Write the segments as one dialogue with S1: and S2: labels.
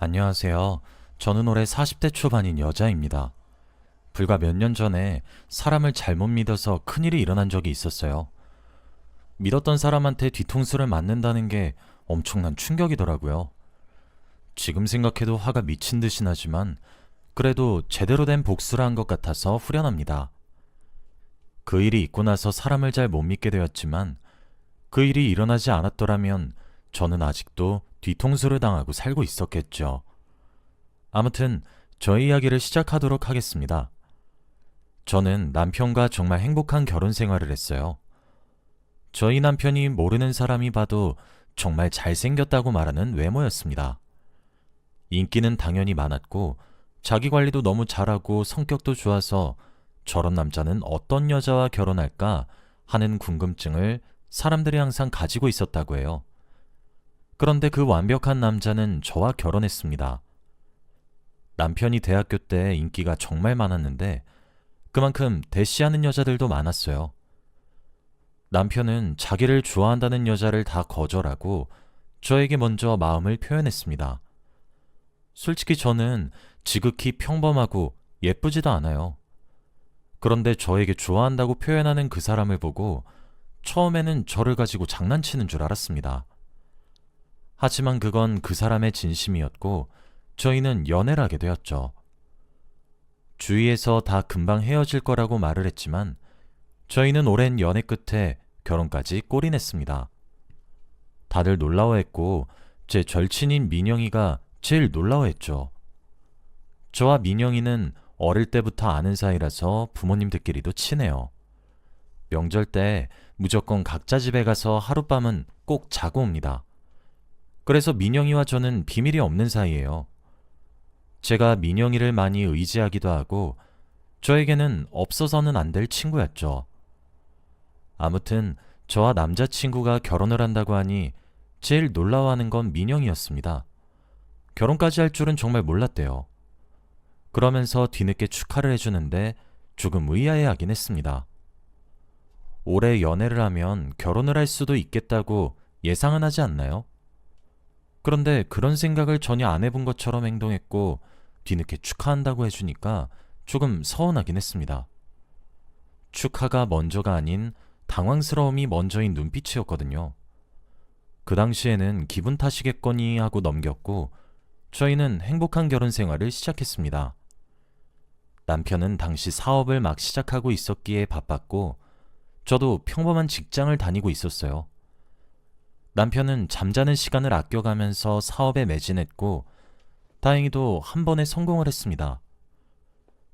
S1: 안녕하세요. 저는 올해 40대 초반인 여자입니다. 불과 몇 년 전에 사람을 잘못 믿어서 큰일이 일어난 적이 있었어요. 믿었던 사람한테 뒤통수를 맞는다는 게 엄청난 충격이더라고요. 지금 생각해도 화가 미친 듯이 나지만 그래도 제대로 된 복수를 한 것 같아서 후련합니다. 그 일이 있고 나서 사람을 잘 못 믿게 되었지만 그 일이 일어나지 않았더라면 저는 아직도 뒤통수를 당하고 살고 있었겠죠. 아무튼 저희 이야기를 시작하도록 하겠습니다. 저는 남편과 정말 행복한 결혼 생활을 했어요. 저희 남편이 모르는 사람이 봐도 정말 잘생겼다고 말하는 외모였습니다. 인기는 당연히 많았고 자기 관리도 너무 잘하고 성격도 좋아서 저런 남자는 어떤 여자와 결혼할까 하는 궁금증을 사람들이 항상 가지고 있었다고 해요. 그런데 그 완벽한 남자는 저와 결혼했습니다. 남편이 대학교 때 인기가 정말 많았는데 그만큼 대시하는 여자들도 많았어요. 남편은 자기를 좋아한다는 여자를 다 거절하고 저에게 먼저 마음을 표현했습니다. 솔직히 저는 지극히 평범하고 예쁘지도 않아요. 그런데 저에게 좋아한다고 표현하는 그 사람을 보고 처음에는 저를 가지고 장난치는 줄 알았습니다. 하지만 그건 그 사람의 진심이었고 저희는 연애를 하게 되었죠. 주위에서 다 금방 헤어질 거라고 말을 했지만 저희는 오랜 연애 끝에 결혼까지 골인했습니다. 다들 놀라워했고 제 절친인 민영이가 제일 놀라워했죠. 저와 민영이는 어릴 때부터 아는 사이라서 부모님들끼리도 친해요. 명절 때 무조건 각자 집에 가서 하룻밤은 꼭 자고 옵니다. 그래서 민영이와 저는 비밀이 없는 사이예요. 제가 민영이를 많이 의지하기도 하고 저에게는 없어서는 안 될 친구였죠. 아무튼 저와 남자친구가 결혼을 한다고 하니 제일 놀라워하는 건 민영이었습니다. 결혼까지 할 줄은 정말 몰랐대요. 그러면서 뒤늦게 축하를 해주는데 조금 의아해하긴 했습니다. 오래 연애를 하면 결혼을 할 수도 있겠다고 예상은 하지 않나요? 그런데 그런 생각을 전혀 안 해본 것처럼 행동했고 뒤늦게 축하한다고 해주니까 조금 서운하긴 했습니다. 축하가 먼저가 아닌 당황스러움이 먼저인 눈빛이었거든요. 그 당시에는 기분 탓이겠거니 하고 넘겼고 저희는 행복한 결혼 생활을 시작했습니다. 남편은 당시 사업을 막 시작하고 있었기에 바빴고 저도 평범한 직장을 다니고 있었어요. 남편은 잠자는 시간을 아껴가면서 사업에 매진했고 다행히도 한 번에 성공을 했습니다.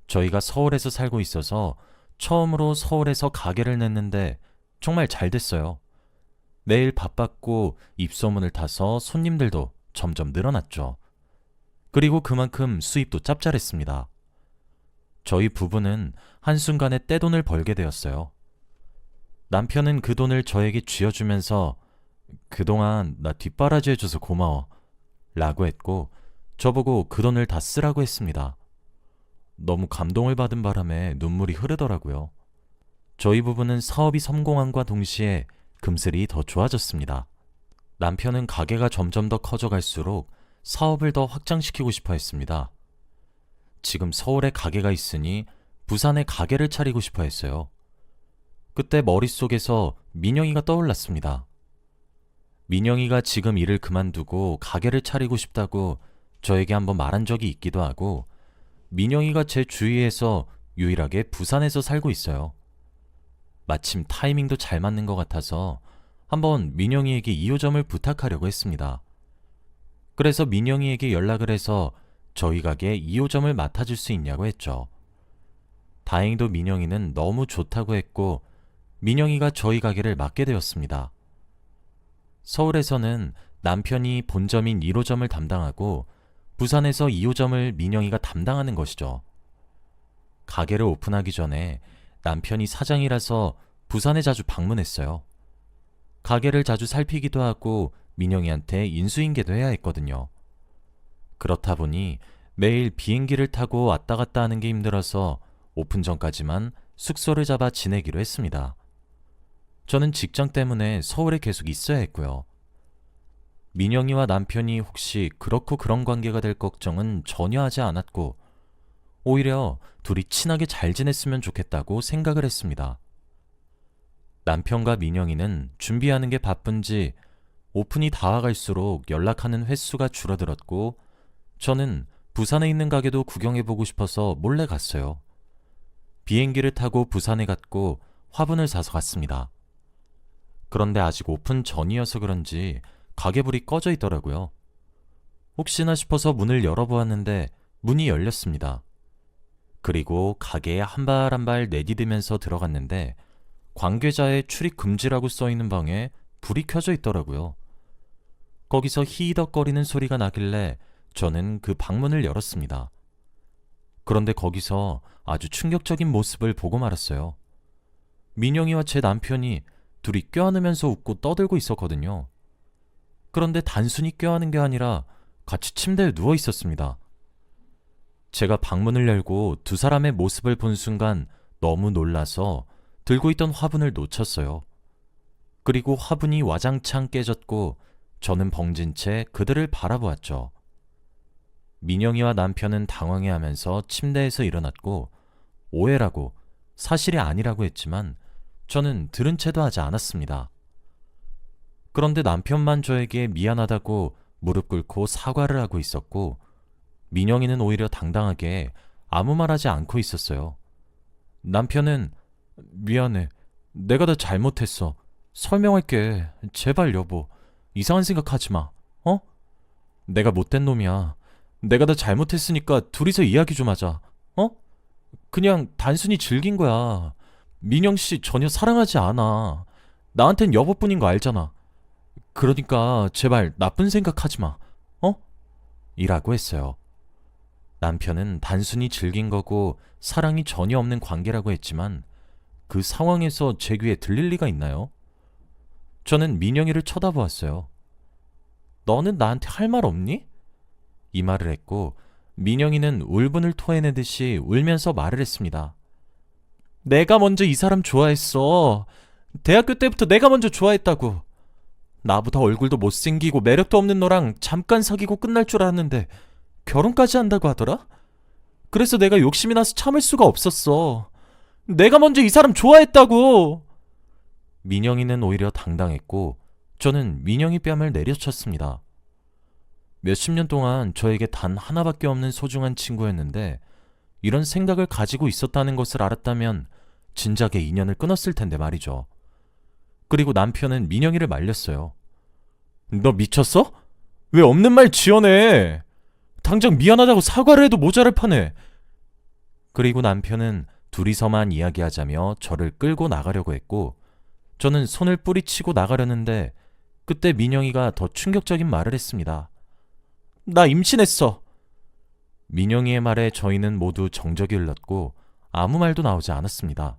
S1: 저희가 서울에서 살고 있어서 처음으로 서울에서 가게를 냈는데 정말 잘 됐어요. 매일 바빴고 입소문을 타서 손님들도 점점 늘어났죠. 그리고 그만큼 수입도 짭짤했습니다. 저희 부부는 한순간에 떼돈을 벌게 되었어요. 남편은 그 돈을 저에게 쥐어주면서 그동안 나 뒷바라지 해줘서 고마워 라고 했고 저보고 그 돈을 다 쓰라고 했습니다. 너무 감동을 받은 바람에 눈물이 흐르더라고요. 저희 부부는 사업이 성공함과 동시에 금슬이 더 좋아졌습니다. 남편은 가게가 점점 더 커져갈수록 사업을 더 확장시키고 싶어 했습니다. 지금 서울에 가게가 있으니 부산에 가게를 차리고 싶어 했어요. 그때 머릿속에서 민영이가 떠올랐습니다. 민영이가 지금 일을 그만두고 가게를 차리고 싶다고 저에게 한번 말한 적이 있기도 하고 민영이가 제 주위에서 유일하게 부산에서 살고 있어요. 마침 타이밍도 잘 맞는 것 같아서 한번 민영이에게 2호점을 부탁하려고 했습니다. 그래서 민영이에게 연락을 해서 저희 가게 2호점을 맡아줄 수 있냐고 했죠. 다행히도 민영이는 너무 좋다고 했고 민영이가 저희 가게를 맡게 되었습니다. 서울에서는 남편이 본점인 1호점을 담당하고 부산에서 2호점을 민영이가 담당하는 것이죠. 가게를 오픈하기 전에 남편이 사장이라서 부산에 자주 방문했어요. 가게를 자주 살피기도 하고 민영이한테 인수인계도 해야 했거든요. 그렇다 보니 매일 비행기를 타고 왔다 갔다 하는 게 힘들어서 오픈 전까지만 숙소를 잡아 지내기로 했습니다. 저는 직장 때문에 서울에 계속 있어야 했고요. 민영이와 남편이 혹시 그렇고 그런 관계가 될 걱정은 전혀 하지 않았고 오히려 둘이 친하게 잘 지냈으면 좋겠다고 생각을 했습니다. 남편과 민영이는 준비하는 게 바쁜지 오픈이 다가갈수록 연락하는 횟수가 줄어들었고 저는 부산에 있는 가게도 구경해보고 싶어서 몰래 갔어요. 비행기를 타고 부산에 갔고 화분을 사서 갔습니다. 그런데 아직 오픈 전이어서 그런지 가게불이 꺼져 있더라고요. 혹시나 싶어서 문을 열어보았는데 문이 열렸습니다. 그리고 가게에 한 발 한 발 내디디면서 들어갔는데 관계자의 출입 금지라고 써있는 방에 불이 켜져 있더라고요. 거기서 히덕거리는 소리가 나길래 저는 그 방문을 열었습니다. 그런데 거기서 아주 충격적인 모습을 보고 말았어요. 민영이와 제 남편이 둘이 껴안으면서 웃고 떠들고 있었거든요. 그런데 단순히 껴안은 게 아니라 같이 침대에 누워 있었습니다. 제가 방문을 열고 두 사람의 모습을 본 순간 너무 놀라서 들고 있던 화분을 놓쳤어요. 그리고 화분이 와장창 깨졌고 저는 벙진 채 그들을 바라보았죠. 민영이와 남편은 당황해하면서 침대에서 일어났고 오해라고 사실이 아니라고 했지만 저는 들은 채도 하지 않았습니다. 그런데 남편만 저에게 미안하다고 무릎 꿇고 사과를 하고 있었고 민영이는 오히려 당당하게 아무 말 하지 않고 있었어요. 남편은 미안해. 내가 다 잘못했어. 설명할게. 제발 여보. 이상한 생각하지 마. 어? 내가 못된 놈이야. 내가 다 잘못했으니까 둘이서 이야기 좀 하자. 어? 그냥 단순히 즐긴 거야. 민영 씨 전혀 사랑하지 않아. 나한텐 여보뿐인 거 알잖아. 그러니까 제발 나쁜 생각하지 마. 어? 이라고 했어요. 남편은 단순히 즐긴 거고 사랑이 전혀 없는 관계라고 했지만 그 상황에서 제 귀에 들릴 리가 있나요? 저는 민영이를 쳐다보았어요. 너는 나한테 할 말 없니? 이 말을 했고 민영이는 울분을 토해내듯이 울면서 말을 했습니다. 내가 먼저 이 사람 좋아했어. 대학교 때부터 내가 먼저 좋아했다고. 나보다 얼굴도 못생기고 매력도 없는 너랑 잠깐 사귀고 끝날 줄 알았는데 결혼까지 한다고 하더라? 그래서 내가 욕심이 나서 참을 수가 없었어. 내가 먼저 이 사람 좋아했다고. 민영이는 오히려 당당했고 저는 민영이 뺨을 내려쳤습니다. 몇십 년 동안 저에게 단 하나밖에 없는 소중한 친구였는데 이런 생각을 가지고 있었다는 것을 알았다면 진작에 인연을 끊었을 텐데 말이죠. 그리고 남편은 민영이를 말렸어요. 너 미쳤어? 왜 없는 말 지어내? 당장 미안하다고 사과를 해도 모자랄 판에. 그리고 남편은 둘이서만 이야기하자며 저를 끌고 나가려고 했고 저는 손을 뿌리치고 나가려는데 그때 민영이가 더 충격적인 말을 했습니다. 나 임신했어. 민영이의 말에 저희는 모두 정적이 흘렀고 아무 말도 나오지 않았습니다.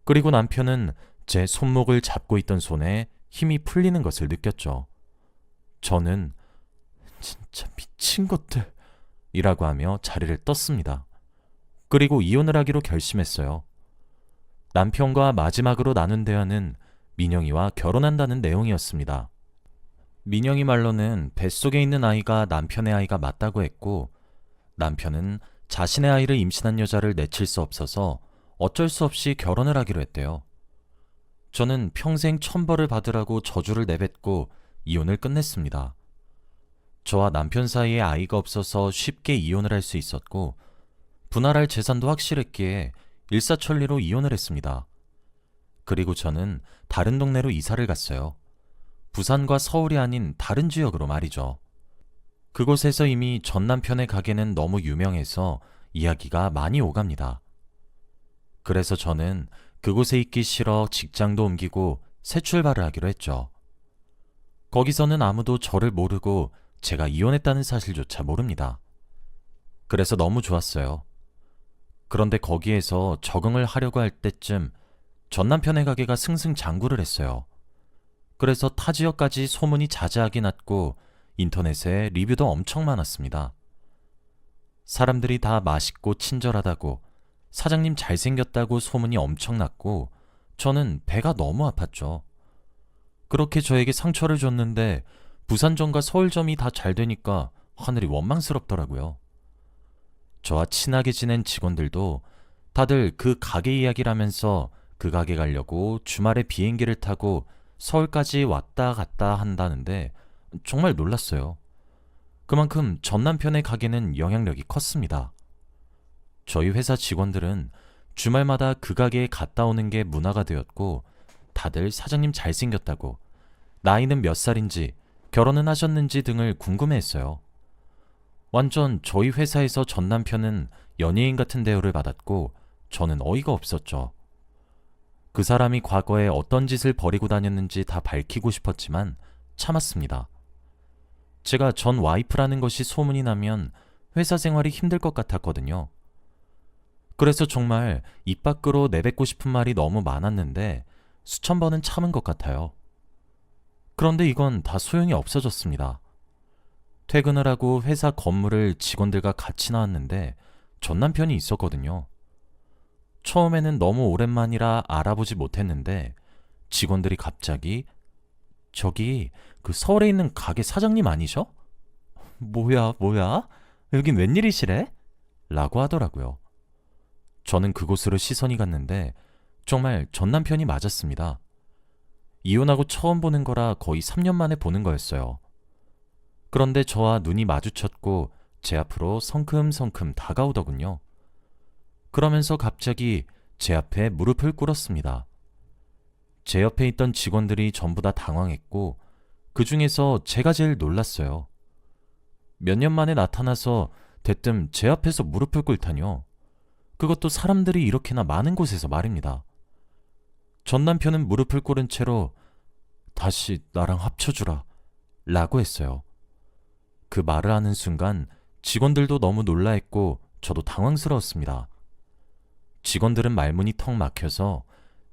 S1: 그리고 남편은 제 손목을 잡고 있던 손에 힘이 풀리는 것을 느꼈죠. 저는 진짜 미친 것들 이라고 하며 자리를 떴습니다. 그리고 이혼을 하기로 결심했어요. 남편과 마지막으로 나눈 대화는 민영이와 결혼한다는 내용이었습니다. 민영이 말로는 뱃속에 있는 아이가 남편의 아이가 맞다고 했고 남편은 자신의 아이를 임신한 여자를 내칠 수 없어서 어쩔 수 없이 결혼을 하기로 했대요. 저는 평생 천벌을 받으라고 저주를 내뱉고 이혼을 끝냈습니다. 저와 남편 사이에 아이가 없어서 쉽게 이혼을 할 수 있었고 분할할 재산도 확실했기에 일사천리로 이혼을 했습니다. 그리고 저는 다른 동네로 이사를 갔어요. 부산과 서울이 아닌 다른 지역으로 말이죠. 그곳에서 이미 전 남편의 가게는 너무 유명해서 이야기가 많이 오갑니다. 그래서 저는 그곳에 있기 싫어 직장도 옮기고 새 출발을 하기로 했죠. 거기서는 아무도 저를 모르고 제가 이혼했다는 사실조차 모릅니다. 그래서 너무 좋았어요. 그런데 거기에서 적응을 하려고 할 때쯤 전 남편의 가게가 승승장구를 했어요. 그래서 타 지역까지 소문이 자자하게 났고 인터넷에 리뷰도 엄청 많았습니다. 사람들이 다 맛있고 친절하다고 사장님 잘생겼다고 소문이 엄청 났고 저는 배가 너무 아팠죠. 그렇게 저에게 상처를 줬는데 부산점과 서울점이 다 잘 되니까 하늘이 원망스럽더라고요. 저와 친하게 지낸 직원들도 다들 그 가게 이야기를 하면서 그 가게 가려고 주말에 비행기를 타고 서울까지 왔다 갔다 한다는데 정말 놀랐어요. 그만큼 전 남편의 가게는 영향력이 컸습니다. 저희 회사 직원들은 주말마다 그 가게에 갔다 오는 게 문화가 되었고 다들 사장님 잘생겼다고, 나이는 몇 살인지, 결혼은 하셨는지 등을 궁금해했어요. 완전 저희 회사에서 전 남편은 연예인 같은 대우를 받았고 저는 어이가 없었죠. 그 사람이 과거에 어떤 짓을 벌이고 다녔는지 다 밝히고 싶었지만 참았습니다. 제가 전 와이프라는 것이 소문이 나면 회사 생활이 힘들 것 같았거든요. 그래서 정말 입 밖으로 내뱉고 싶은 말이 너무 많았는데 수천 번은 참은 것 같아요. 그런데 이건 다 소용이 없어졌습니다. 퇴근을 하고 회사 건물을 직원들과 같이 나왔는데 전 남편이 있었거든요. 처음에는 너무 오랜만이라 알아보지 못했는데 직원들이 갑자기 저기 그 서울에 있는 가게 사장님 아니셔? 뭐야? 여긴 웬일이시래? 라고 하더라고요. 저는 그곳으로 시선이 갔는데 정말 전 남편이 맞았습니다. 이혼하고 처음 보는 거라 거의 3년 만에 보는 거였어요. 그런데 저와 눈이 마주쳤고 제 앞으로 성큼성큼 다가오더군요. 그러면서 갑자기 제 앞에 무릎을 꿇었습니다. 제 옆에 있던 직원들이 전부 다 당황했고 그 중에서 제가 제일 놀랐어요. 몇 년 만에 나타나서 대뜸 제 앞에서 무릎을 꿇다뇨. 그것도 사람들이 이렇게나 많은 곳에서 말입니다. 전 남편은 무릎을 꿇은 채로 다시 나랑 합쳐주라 라고 했어요. 그 말을 하는 순간 직원들도 너무 놀라했고 저도 당황스러웠습니다. 직원들은 말문이 턱 막혀서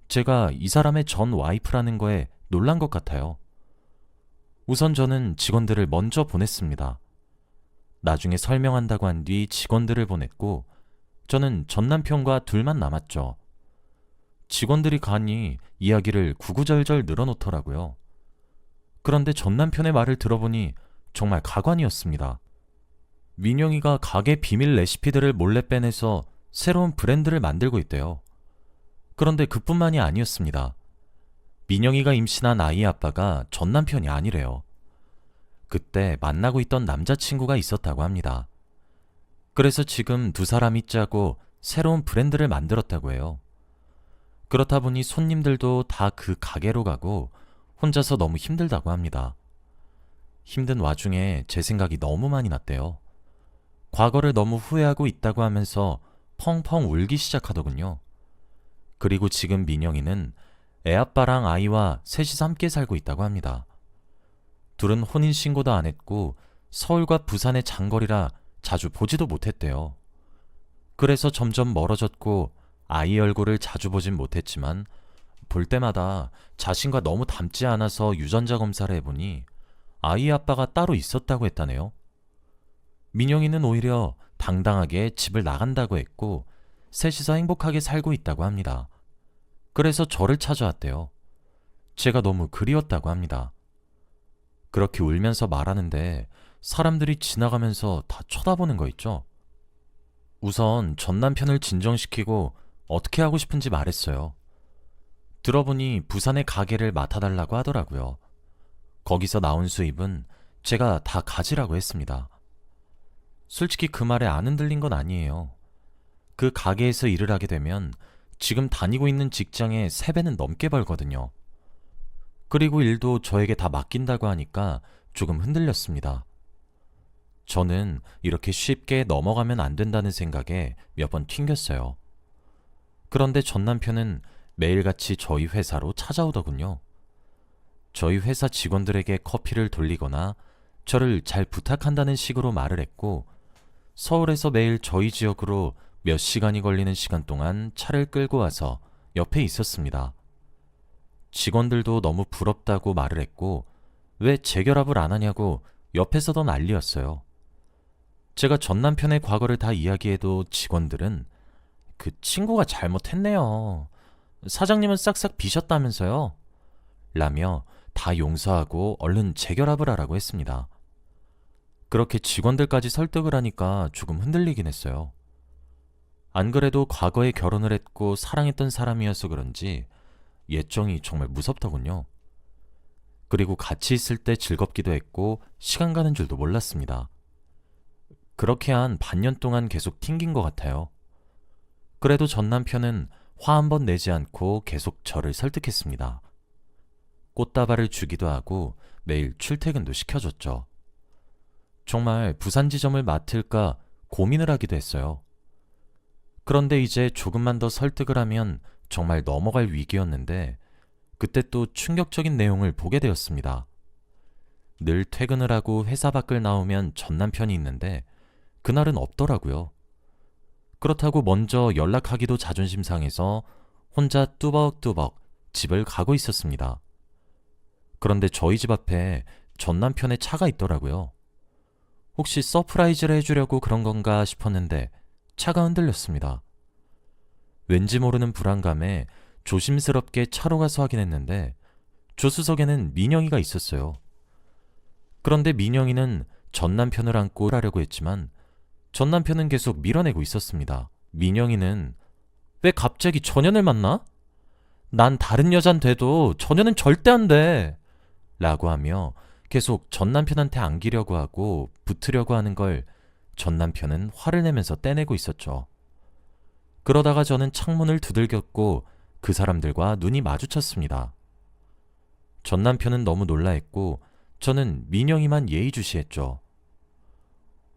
S1: 제가 이 사람의 전 와이프라는 거에 놀란 것 같아요. 우선 저는 직원들을 먼저 보냈습니다. 나중에 설명한다고 한 뒤 직원들을 보냈고 저는 전 남편과 둘만 남았죠. 직원들이 가니 이야기를 구구절절 늘어놓더라고요. 그런데 전 남편의 말을 들어보니 정말 가관이었습니다. 민영이가 가게 비밀 레시피들을 몰래 빼내서 새로운 브랜드를 만들고 있대요. 그런데 그뿐만이 아니었습니다. 민영이가 임신한 아이 아빠가 전 남편이 아니래요. 그때 만나고 있던 남자친구가 있었다고 합니다. 그래서 지금 두 사람이 짜고 새로운 브랜드를 만들었다고 해요. 그렇다 보니 손님들도 다 그 가게로 가고 혼자서 너무 힘들다고 합니다. 힘든 와중에 제 생각이 너무 많이 났대요. 과거를 너무 후회하고 있다고 하면서 펑펑 울기 시작하더군요. 그리고 지금 민영이는 애아빠랑 아이와 셋이서 함께 살고 있다고 합니다. 둘은 혼인신고도 안 했고 서울과 부산의 장거리라 자주 보지도 못했대요. 그래서 점점 멀어졌고 아이 얼굴을 자주 보진 못했지만 볼 때마다 자신과 너무 닮지 않아서 유전자 검사를 해보니 아이 아빠가 따로 있었다고 했다네요. 민영이는 오히려 당당하게 집을 나간다고 했고 셋이서 행복하게 살고 있다고 합니다. 그래서 저를 찾아왔대요. 제가 너무 그리웠다고 합니다. 그렇게 울면서 말하는데 사람들이 지나가면서 다 쳐다보는 거 있죠? 우선 전 남편을 진정시키고 어떻게 하고 싶은지 말했어요. 들어보니 부산의 가게를 맡아달라고 하더라고요. 거기서 나온 수입은 제가 다 가지라고 했습니다. 솔직히 그 말에 안 흔들린 건 아니에요. 그 가게에서 일을 하게 되면 지금 다니고 있는 직장의 3배는 넘게 벌거든요. 그리고 일도 저에게 다 맡긴다고 하니까 조금 흔들렸습니다. 저는 이렇게 쉽게 넘어가면 안 된다는 생각에 몇 번 튕겼어요. 그런데 전 남편은 매일같이 저희 회사로 찾아오더군요. 저희 회사 직원들에게 커피를 돌리거나 저를 잘 부탁한다는 식으로 말을 했고 서울에서 매일 저희 지역으로 몇 시간이 걸리는 시간 동안 차를 끌고 와서 옆에 있었습니다. 직원들도 너무 부럽다고 말을 했고 왜 재결합을 안 하냐고 옆에서도 난리였어요. 제가 전 남편의 과거를 다 이야기해도 직원들은 그 친구가 잘못했네요. 사장님은 싹싹 비셨다면서요? 라며 다 용서하고 얼른 재결합을 하라고 했습니다. 그렇게 직원들까지 설득을 하니까 조금 흔들리긴 했어요. 안 그래도 과거에 결혼을 했고 사랑했던 사람이어서 그런지 예정이 정말 무섭더군요. 그리고 같이 있을 때 즐겁기도 했고 시간 가는 줄도 몰랐습니다. 그렇게 한 반년 동안 계속 튕긴 것 같아요. 그래도 전 남편은 화 한 번 내지 않고 계속 저를 설득했습니다. 꽃다발을 주기도 하고 매일 출퇴근도 시켜줬죠. 정말 부산 지점을 맡을까 고민을 하기도 했어요. 그런데 이제 조금만 더 설득을 하면 정말 넘어갈 위기였는데 그때 또 충격적인 내용을 보게 되었습니다. 늘 퇴근을 하고 회사 밖을 나오면 전 남편이 있는데 그날은 없더라고요. 그렇다고 먼저 연락하기도 자존심 상해서 혼자 뚜벅뚜벅 집을 가고 있었습니다. 그런데 저희 집 앞에 전 남편의 차가 있더라고요. 혹시 서프라이즈를 해주려고 그런 건가 싶었는데 차가 흔들렸습니다. 왠지 모르는 불안감에 조심스럽게 차로 가서 확인했는데 조수석에는 민영이가 있었어요. 그런데 민영이는 전 남편을 안고 하려고 했지만 전 남편은 계속 밀어내고 있었습니다. 민영이는 왜 갑자기 전현을 만나? 난 다른 여잔 돼도 전현은 절대 안 돼! 라고 하며 계속 전 남편한테 안기려고 하고 붙으려고 하는 걸 전 남편은 화를 내면서 떼내고 있었죠. 그러다가 저는 창문을 두들겼고 그 사람들과 눈이 마주쳤습니다. 전 남편은 너무 놀라했고 저는 민영이만 예의주시했죠.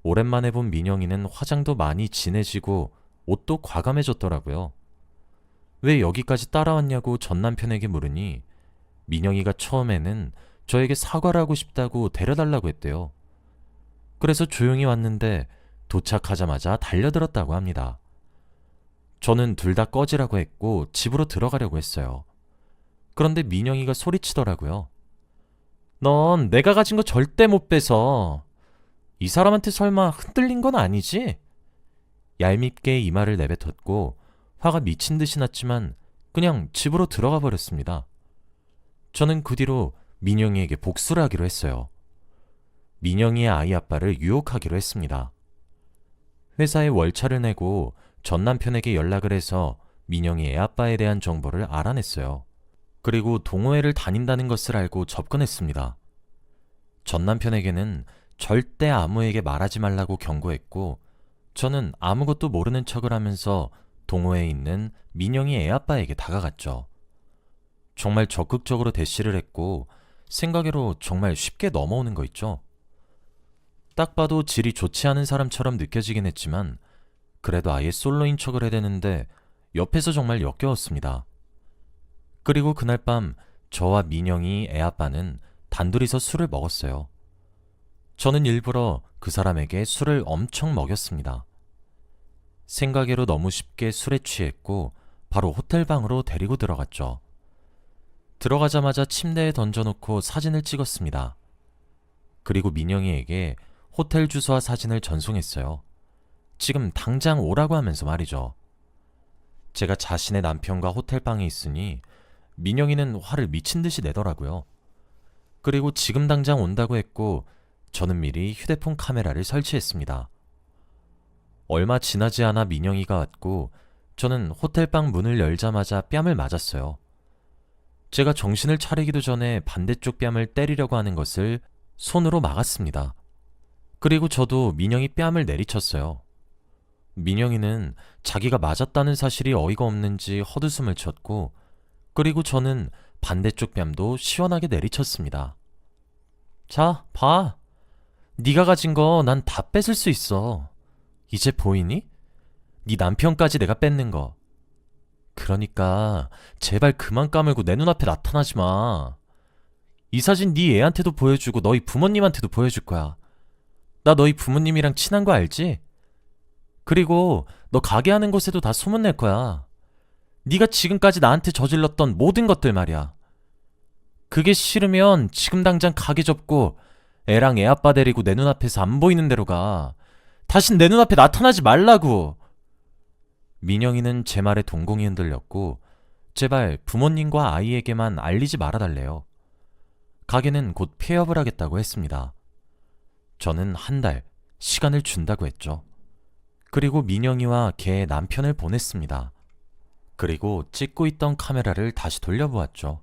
S1: 오랜만에 본 민영이는 화장도 많이 진해지고 옷도 과감해졌더라고요. 왜 여기까지 따라왔냐고 전 남편에게 물으니 민영이가 처음에는 저에게 사과를 하고 싶다고 데려달라고 했대요. 그래서 조용히 왔는데 도착하자마자 달려들었다고 합니다. 저는 둘 다 꺼지라고 했고 집으로 들어가려고 했어요. 그런데 민영이가 소리치더라고요. 넌 내가 가진 거 절대 못 뺏어. 이 사람한테 설마 흔들린 건 아니지? 얄밉게 이 말을 내뱉었고 화가 미친 듯이 났지만 그냥 집으로 들어가 버렸습니다. 저는 그 뒤로 민영이에게 복수를 하기로 했어요. 민영이의 아이 아빠를 유혹하기로 했습니다. 회사에 월차를 내고 전 남편에게 연락을 해서 민영이 애 아빠에 대한 정보를 알아냈어요. 그리고 동호회를 다닌다는 것을 알고 접근했습니다. 전 남편에게는 절대 아무에게 말하지 말라고 경고했고 저는 아무것도 모르는 척을 하면서 동호회에 있는 민영이 애 아빠에게 다가갔죠. 정말 적극적으로 대시를 했고 생각외로 정말 쉽게 넘어오는 거 있죠. 딱 봐도 질이 좋지 않은 사람처럼 느껴지긴 했지만 그래도 아예 솔로인 척을 해대는데 옆에서 정말 역겨웠습니다. 그리고 그날 밤 저와 민영이 애 아빠는 단둘이서 술을 먹었어요. 저는 일부러 그 사람에게 술을 엄청 먹였습니다. 생각외로 너무 쉽게 술에 취했고 바로 호텔방으로 데리고 들어갔죠. 들어가자마자 침대에 던져놓고 사진을 찍었습니다. 그리고 민영이에게 호텔 주소와 사진을 전송했어요. 지금 당장 오라고 하면서 말이죠. 제가 자신의 남편과 호텔방에 있으니 민영이는 화를 미친 듯이 내더라고요. 그리고 지금 당장 온다고 했고 저는 미리 휴대폰 카메라를 설치했습니다. 얼마 지나지 않아 민영이가 왔고 저는 호텔방 문을 열자마자 뺨을 맞았어요. 제가 정신을 차리기도 전에 반대쪽 뺨을 때리려고 하는 것을 손으로 막았습니다. 그리고 저도 민영이 뺨을 내리쳤어요. 민영이는 자기가 맞았다는 사실이 어이가 없는지 헛웃음을 쳤고 그리고 저는 반대쪽 뺨도 시원하게 내리쳤습니다. 자, 봐. 네가 가진 거 난 다 뺏을 수 있어. 이제 보이니? 네 남편까지 내가 뺏는 거. 그러니까 제발 그만 까물고 내 눈앞에 나타나지 마. 이 사진 네 애한테도 보여주고 너희 부모님한테도 보여줄 거야. 나 너희 부모님이랑 친한 거 알지? 그리고 너 가게 하는 곳에도 다 소문낼 거야. 네가 지금까지 나한테 저질렀던 모든 것들 말이야. 그게 싫으면 지금 당장 가게 접고 애랑 애 아빠 데리고 내 눈앞에서 안 보이는 데로 가. 다신 내 눈앞에 나타나지 말라고. 민영이는 제 말에 동공이 흔들렸고 제발 부모님과 아이에게만 알리지 말아달래요. 가게는 곧 폐업을 하겠다고 했습니다. 저는 한 달 시간을 준다고 했죠. 그리고 민영이와 걔의 남편을 보냈습니다. 그리고 찍고 있던 카메라를 다시 돌려보았죠.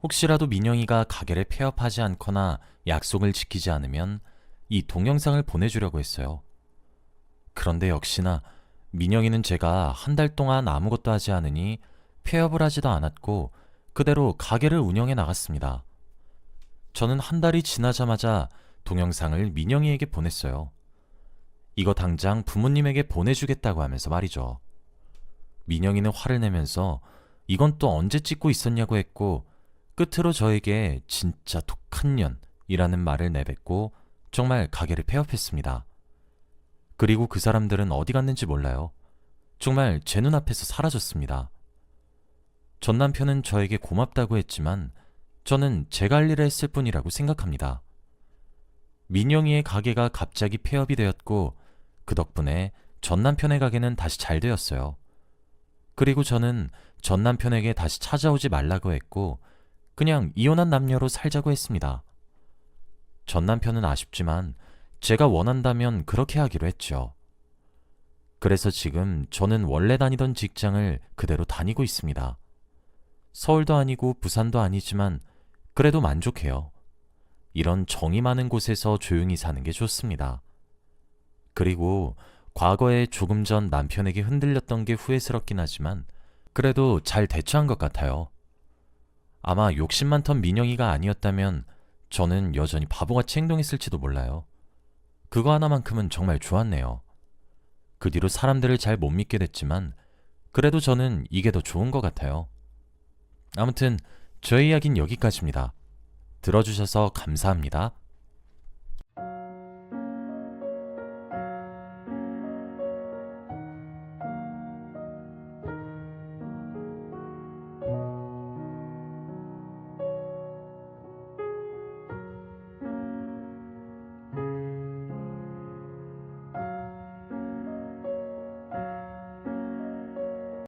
S1: 혹시라도 민영이가 가게를 폐업하지 않거나 약속을 지키지 않으면 이 동영상을 보내주려고 했어요. 그런데 역시나 민영이는 제가 한 달 동안 아무것도 하지 않으니 폐업을 하지도 않았고 그대로 가게를 운영해 나갔습니다. 저는 한 달이 지나자마자 동영상을 민영이에게 보냈어요. 이거 당장 부모님에게 보내주겠다고 하면서 말이죠. 민영이는 화를 내면서 이건 또 언제 찍고 있었냐고 했고 끝으로 저에게 진짜 독한 년이라는 말을 내뱉고 정말 가게를 폐업했습니다. 그리고 그 사람들은 어디 갔는지 몰라요. 정말 제 눈앞에서 사라졌습니다. 전 남편은 저에게 고맙다고 했지만 저는 제가 할 일을 했을 뿐이라고 생각합니다. 민영이의 가게가 갑자기 폐업이 되었고 그 덕분에 전 남편의 가게는 다시 잘 되었어요. 그리고 저는 전 남편에게 다시 찾아오지 말라고 했고 그냥 이혼한 남녀로 살자고 했습니다. 전 남편은 아쉽지만 제가 원한다면 그렇게 하기로 했죠. 그래서 지금 저는 원래 다니던 직장을 그대로 다니고 있습니다. 서울도 아니고 부산도 아니지만 그래도 만족해요. 이런 정이 많은 곳에서 조용히 사는 게 좋습니다. 그리고 과거에 조금 전 남편에게 흔들렸던 게 후회스럽긴 하지만 그래도 잘 대처한 것 같아요. 아마 욕심 많던 민영이가 아니었다면 저는 여전히 바보같이 행동했을지도 몰라요. 그거 하나만큼은 정말 좋았네요. 그 뒤로 사람들을 잘 못 믿게 됐지만 그래도 저는 이게 더 좋은 것 같아요. 아무튼 저의 이야기는 여기까지입니다. 들어주셔서 감사합니다.